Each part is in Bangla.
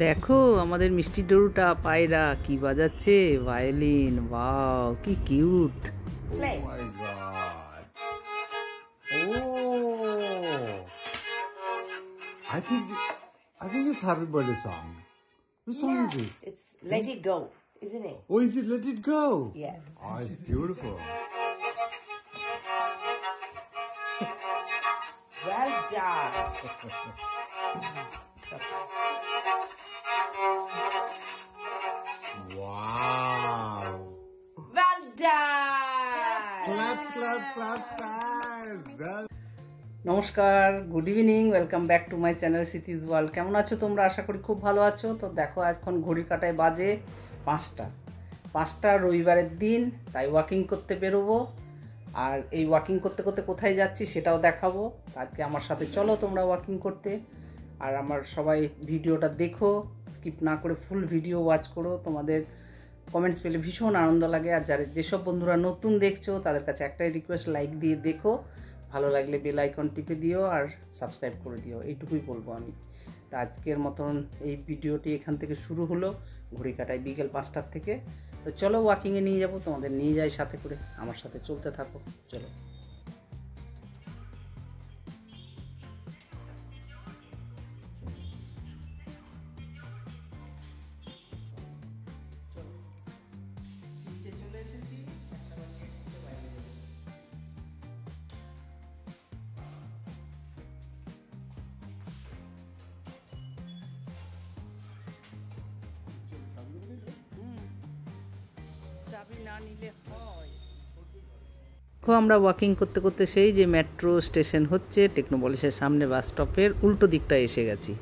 দেখো আমাদের মিষ্টি ডরুটা পায়রা কি বাজাচ্ছে ভায়োলিন। ওয়াও কি cute. Oh my god. Oh. I think it's Happy Birthday song. Which song is it? It's Let It Go, isn't it? Oh, is it Let It Go? Yes. Oh, it's beautiful. Well done. Wow. Well done. Clap, clap, clap, clap. Well. নমস্কার, good evening, welcome back to my channel সিটিজ world. কেমন আছো তোমরা? আশা করি খুব ভালো আছো। তো দেখো এখন ঘড়ির কাঁটায় বাজে 5টা রবিবারের দিন, তাই ওয়াকিং করতে বেরোবো। আর এই ওয়াকিং করতে করতে কোথায় যাচ্ছি সেটাও দেখাবো। আজকে আমার সাথে চলো তোমরা ওয়াকিং করতে। আর আমার সবাই ভিডিওটা দেখো, স্কিপ না করে ফুল ভিডিও ওয়াচ করো। তোমাদের কমেন্টস পেলে ভীষণ আনন্দ লাগে। আর যেসব বন্ধুরা নতুন দেখছো তাদের কাছে একটাই রিকোয়েস্ট, লাইক দিয়ে দেখো, ভালো লাগলে বেল আইকন টিপে দিও আর সাবস্ক্রাইব করে দিও, এইটুকুই বলবো আমি। তা আজকের মতন এই ভিডিওটি এখান থেকে শুরু হলো, ঘড়ি কাটায় বিকেল 5টার থেকে। তো চলো ওয়াকিংয়ে নিয়ে যাবো, তোমাদের নিয়ে যাই সাথে করে, আমার সাথে চলতে থাকো চলো। চলে এসেছি, আমরা ওয়াকিং করতে করতে সেই যে মেট্রো স্টেশন হচ্ছে টেকনোপলিসের সামনে বাস স্টপের উল্টো দিকটা এসে গেছি।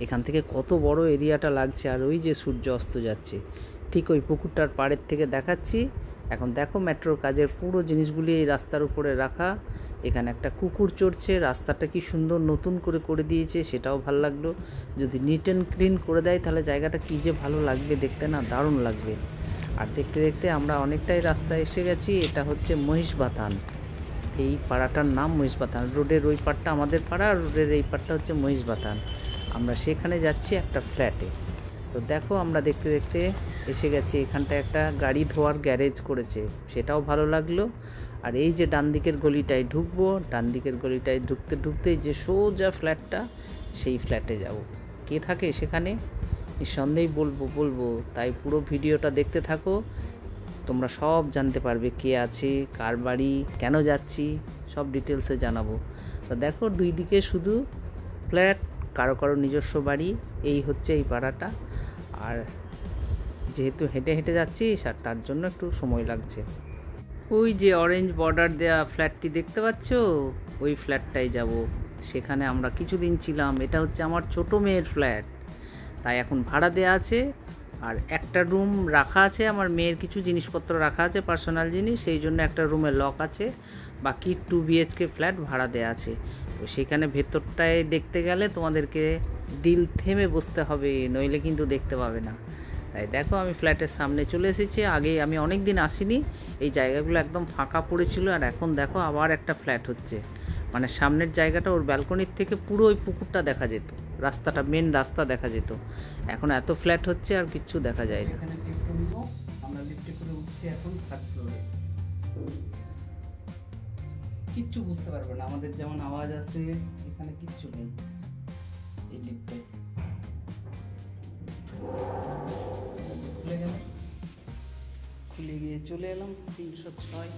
এখান থেকে কত বড় এরিয়াটা লাগছে, আর ওই যে সূর্য অস্ত যাচ্ছে ঠিক ওই পুকুরটার পাড়ের থেকে দেখাচ্ছি। এখন দেখো মেট্রোর কাজের পুরো জিনিসগুলি এই রাস্তার উপরে রাখা। এখানে একটা কুকুর চড়ছে, রাস্তাটা কি সুন্দর নতুন করে দিয়েছে, সেটাও ভালো লাগলো। যদি নিট অ্যান্ড ক্লিন করে দেয় তাহলে জায়গাটা কী যে ভালো লাগবে দেখতে, না দারুণ লাগবে। আর দেখতে দেখতে আমরা অনেকটাই রাস্তায় এসে গেছি। এটা হচ্ছে মহিষবাথান, এই পাড়াটার নাম মহিষবাথান। রোডের ওই পাড়টা আমাদের পাড়া, আর রোডের এই পাড়টা হচ্ছে মহিষবাথান। আমরা সেখানে যাচ্ছি একটা ফ্ল্যাটে। তো দেখো আমরা দেখতে দেখতে এসে গেছি। এখানটায় একটা গাড়ি ধোয়ার গ্যারেজ করেছে, সেটাও ভালো লাগলো। আর এই যে ডান দিকের গলিটায় ঢুকবো, ডান দিকের গলিটায় ঢুকতে ঢুকতে যে সোজা ফ্ল্যাটটা, সেই ফ্ল্যাটে যাব। কে থাকে সেখানে নিঃসন্দেহেই বলবো, তাই পুরো ভিডিওটা দেখতে থাকো, তোমরা সব জানতে পারবে কে আছে, কার বাড়ি, কেন যাচ্ছি, সব ডিটেলসে জানাবো। তো দেখো দুই দিকে শুধু ফ্ল্যাট, কারো কারো নিজস্ব বাড়ি। এই হচ্ছে এই পাড়াটা। আর যেহেতু হেঁটে হেঁটে যাচ্ছি তার জন্য একটু সময় লাগছে। ওই যে অরেঞ্জ বর্ডার দেয়া ফ্ল্যাটটি দেখতে পাচ্ছ, ওই ফ্ল্যাটটাই যাব। সেখানে আমরা কিছুদিন ছিলাম। এটা হচ্ছে আমার ছোটো মেয়ের ফ্ল্যাট, তাই এখন ভাড়া দেওয়া আছে। আর একটা রুম রাখা আছে, আমার মেয়ের কিছু জিনিসপত্র রাখা আছে, পার্সোনাল জিনিস, সেই জন্য একটা রুমে লক আছে। বাকি 2 BHK ফ্ল্যাট ভাড়া দেওয়া আছে। তো সেখানে ভেতরটায় দেখতে গেলে তোমাদেরকে দিল থেমে বসতে হবে, নইলে কিন্তু দেখতে পাবে না। তাই দেখো আমি ফ্ল্যাটের সামনে চলে এসেছি। আগে আমি অনেক দিন আসিনি, এই জায়গাগুলো একদম ফাঁকা পড়েছিল। আর এখন দেখো আবার একটা ফ্ল্যাট হচ্ছে, মানে সামনের জায়গাটা ওর ব্যালকনির থেকে পুরো ওই পুকুরটা দেখা যেত, রাস্তাটা মেন রাস্তা দেখা যেত। এখন এত ফ্ল্যাট হচ্ছে আর কিচ্ছু দেখা যায় না। এখানে লিফটে উঠবো, আমরা লিফটে করে উঠছি এখন 3rd ফ্লোরে। কিচ্ছু বুঝতে পারবে না, আমাদের যেমন আওয়াজ আসে এখানে কিচ্ছু নেই এই লিফটে। খুলে গিয়ে চলে এলাম 306।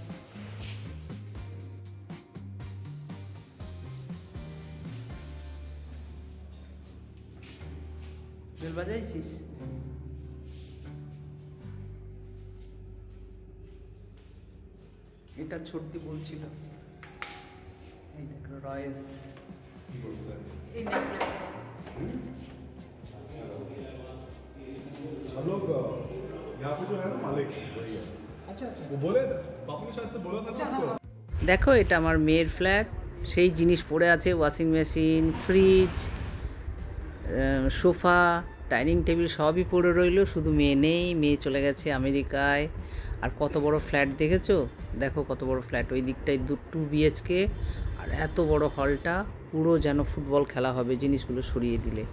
বেল বাজাইছিস? এটা ছোট্টি বলছিল। এই দেখো রয়েস, এই हम लोग यहाँ पे जो है ना मालिक, अच्छा वो बोले पापा ने शायद से बोला था ना। দেখো এটা আমার মেয়ের ফ্ল্যাট। সেই জিনিস পড়ে আছে, washing machine, fridge, sofa, dining table সবই পড়ে রইলো, শুধু মেয়ে নেই। মেয়ে চলে গেছে আমেরিকায়। আর কত বড় ফ্ল্যাট দেখেছো? দেখো কত বড় ফ্ল্যাট। ওই দিকটায় 2 BHK, আর এত বড় হলটা, পুরো যেন ফুটবল খেলা হবে জিনিসগুলো সরিয়ে দিলে।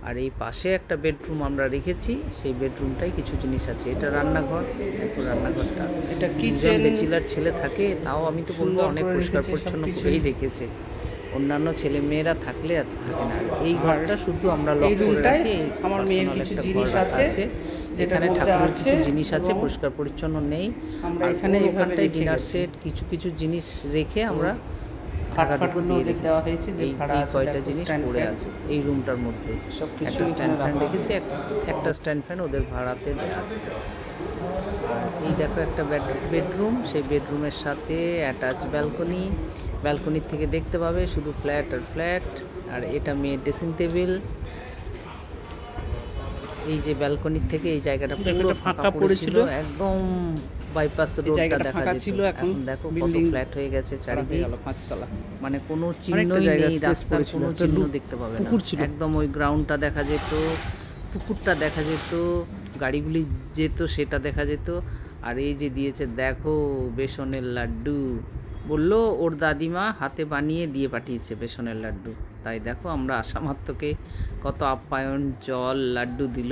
আর এই পাশে একটা বেডরুম আমরা রেখেছি, সেই বেডরুমটাই কিছু জিনিস আছে। এটা রান্নাঘর, দেখো রান্নাঘরটা, এটা কিচেন কিচেন বেচিলার ছেলে থাকে, তাও আমি তো বলবো অনেক পরিষ্কার পরিচ্ছন্ন করেই রেখেছে। অন্যান্য ছেলে মেয়েরা থাকলে এত থাকে না। এই ঘরটা শুধু আমরা লক করে রাখি। আমার মেয়ের কিছু জিনিস আছে, যেখানে ঠাকুরের কিছু জিনিস আছে, পরিষ্কার পরিচ্ছন্ন নেই। আমরা আর এখানে এখানটায় ডিনার সেট কিছু কিছু জিনিস রেখে আমরা খাটফাটগুলো দিয়ে দেওয়া হয়েছে, যে এই কয়টা জিনিস পড়ে আছে এই রুমটার মধ্যে। একটা স্ট্যান্ড ফ্যান রেখেছি, একটা স্ট্যান্ড ফ্যান ওদের ভাড়াতে আছে। আর এই দেখো একটা বেডরুম, সেই বেডরুমের সাথে অ্যাটাচ ব্যালকনি। ব্যালকনির থেকে দেখতে পাবে শুধু ফ্ল্যাট আর ফ্ল্যাট। আর এটা মেয়ের ড্রেসিং টেবিল। এই যে ব্যালকনির থেকে এই জায়গাটা পুরো ফাঁকা পড়েছিল, একদম বাইপাস রোডটা দেখা যাচ্ছিল। এখন দেখো কত ফ্ল্যাট হয়ে গেছে চারিদিকে, মানে কোনো চিহ্নই নেই, রাস্তার কোনো চিহ্ন দেখতে পাবে না। একদম ওই গ্রাউন্ডটা দেখা যেত, পুকুরটা দেখা যেত, গাড়িগুলি যেত সেটা দেখা যেত। আর এই যে দিয়েছে দেখো বেসনের লাড্ডু, বললো ওর দাদিমা হাতে বানিয়ে দিয়ে পাঠিয়েছে বেসনের লাড্ডু। তাই দেখো আমরা আসা মাত্রকে কত আপ্যায়ন, জল, লাড্ডু দিল,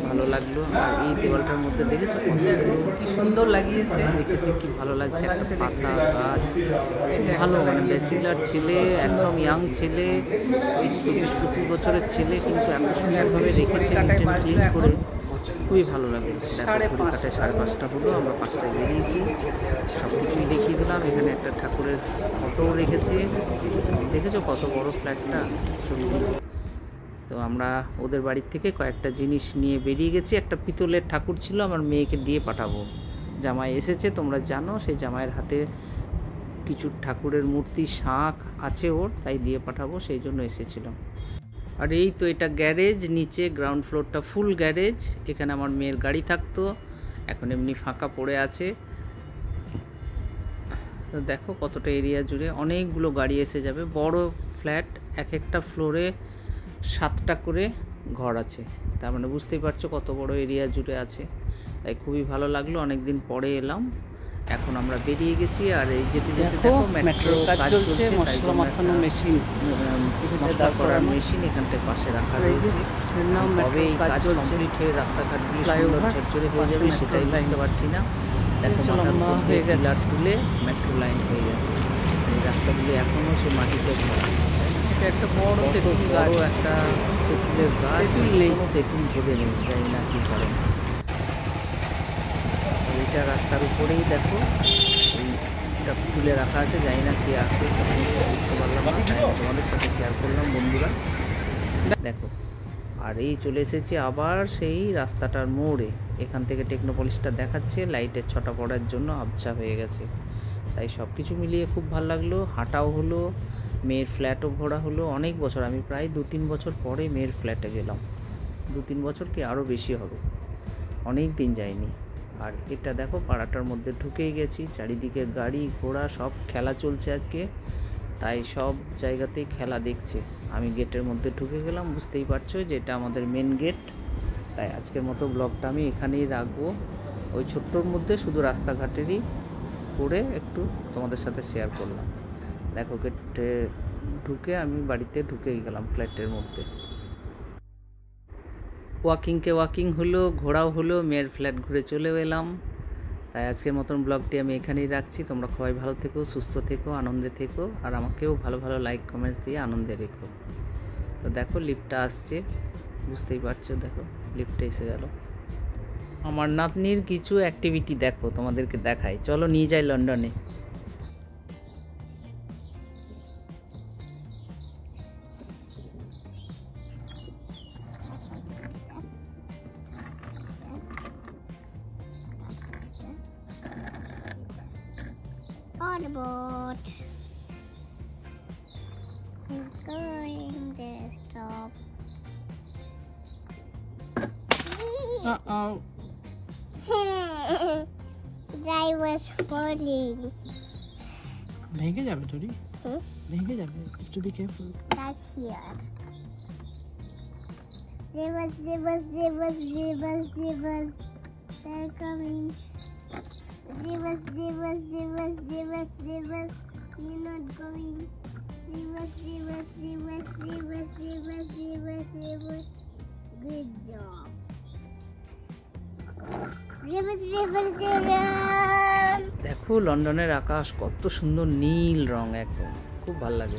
ভালো লাগলো। আর এই দেওয়ালটার মধ্যে দেখেছো কি সুন্দর লাগিয়েছে, দেখেছি কি ভালো লাগছে, একটা পাতা গাছ, ভালো। মানে ব্যাচেলার ছেলে, একদম ইয়াং ছেলে, ওই 24-25 বছরের ছেলে, কিন্তু এত সুন্দরভাবে রেখেছে ক্লিন করে, খুবই ভালো লাগলো। দেখো ঘড়ি কাটে 5:30 হলো, আমরা 5টায় বেরিয়েছি, সব কিছুই দেখিয়ে দিলাম। এখানে একটা ঠাকুরের ফটোও রেখেছে, দেখেছো কত বড় ফ্ল্যাটটা, সত্যি। তো আমরা ওদের বাড়ির থেকে কয়েকটা জিনিস নিয়ে বেরিয়ে গেছি। একটা পিতলের ঠাকুর ছিল, আমার মেয়েকে দিয়ে পাঠাবো, জামাই এসেছে তোমরা জানো, সেই জামাইয়ের হাতে কিছু ঠাকুরের মূর্তি, শাঁখ আছে ওর, তাই দিয়ে পাঠাবো, সেই জন্য এসেছিলাম। আর এই তো এটা গ্যারেজ, নিচে গ্রাউন্ড ফ্লোরটা ফুল গ্যারেজ। এখানে আমার মেয়ের গাড়ি থাকতো, এখন এমনি ফাঁকা পড়ে আছে। তো দেখো কতটা এরিয়া জুড়ে অনেকগুলো গাড়ি এসে যাবে, বড় ফ্ল্যাট, এক একটা ফ্লোরে 7টা করে ঘর আছে, তার মানে বুঝতেই পারছো কত বড় এরিয়া জুড়ে আছে। তাই খুবই ভালো লাগলো, অনেকদিন পরে এলাম। এখন আমরা বেরিয়ে গেছি। আর এই যেতে যেতে দেখো মেট্রোর কাজ চলছে, মশলা মাখানো মেশিন, মশলা করার মেশিন এখানটায় পাশে রাখা রয়েছে। তবে এই কাজ কমপ্লিট হয়ে রাস্তাঘাটগুলি সুন্দর ঝরঝরে হয়ে যাবে সেটাই বুঝতে পারছি না। দেখো হয়ে গেছে, তুলে মেট্রো লাইন হয়ে গেছে। এই রাস্তাগুলি এখনও সে মাটিতে ভরা। এটা একটা বড় তেঁতুল গাছ, একটা তেঁতুলের গাছ, কোনো তেঁতুল ধরে নেই, জানি না কী করে। এইটা রাস্তার উপরেই দেখো এইটা তুলে রাখা আছে, জানি না কে আসে, বুঝতে পারলাম না, তোমাদের সাথে শেয়ার করলাম বন্ধুরা। দেখো আর এই চলে এসেছি আবার সেই রাস্তাটার মোড়ে। এখান থেকে টেকনোপলিসটা দেখাচ্ছে, লাইটের ছটা পড়ার জন্য আবছা হয়ে গেছে। তাই সব কিছু মিলিয়ে খুব ভালো লাগলো, হাঁটাও হলো, মেয়ের ফ্ল্যাটও ঘোরা হলো। অনেক বছর, আমি প্রায় 2-3 বছর পরে মেয়ের ফ্ল্যাটে গেলাম, 2-3 বছর কি আরও বেশি হবে, অনেক দিন যাইনি। আর এটা দেখো পাড়াটার মধ্যে ঢুকেই গেছি, চারিদিকে গাড়ি ঘোড়া সব খেলা চলছে আজকে, তাই সব জায়গাতেই খেলা দেখছে। আমি গেটের মধ্যে ঢুকে গেলাম, বুঝতেই পারছো যে এটা আমাদের মেন গেট। তাই আজকের মতো ব্লগটা আমি এখানেই রাখবো, ওই ছোট্টর মধ্যে শুধু রাস্তাঘাটেরই করে একটু তোমাদের সাথে শেয়ার করলাম। দেখো গেটে ঢুকে আমি বাড়িতে ঢুকেই গেলাম ফ্ল্যাটের মধ্যে। ওয়াকিং হলো, ঘোরাও হলো, মেয়ের ফ্ল্যাট ঘুরে চলেও এলাম। তাই আজকের মতন ব্লগটি আমি এখানেই রাখছি। তোমরা সবাই ভালো থেকো, সুস্থ থেকো, আনন্দে থেকো, আর আমাকেও ভালো ভালো লাইক কমেন্টস দিয়ে আনন্দে রেখো। তো দেখো লিফটটা আসছে, বুঝতেই পারছো, দেখো লিফটে এসে গেল। আমার নাতনির কিছু অ্যাক্টিভিটি দেখো, তোমাদেরকে দেখাই, চলো নিয়ে যাই লন্ডনে। On the boat. We're going this stop. I was falling. ভেঙে যাবে তোরি, ভেঙে যাবে, একটু be careful. That's here. Rivers. They're coming. Rivers. You're not going. Good job. Rivers. দেখো লন্ডনের আকাশ কত সুন্দর নীল রং, একদম খুব ভালো লাগে।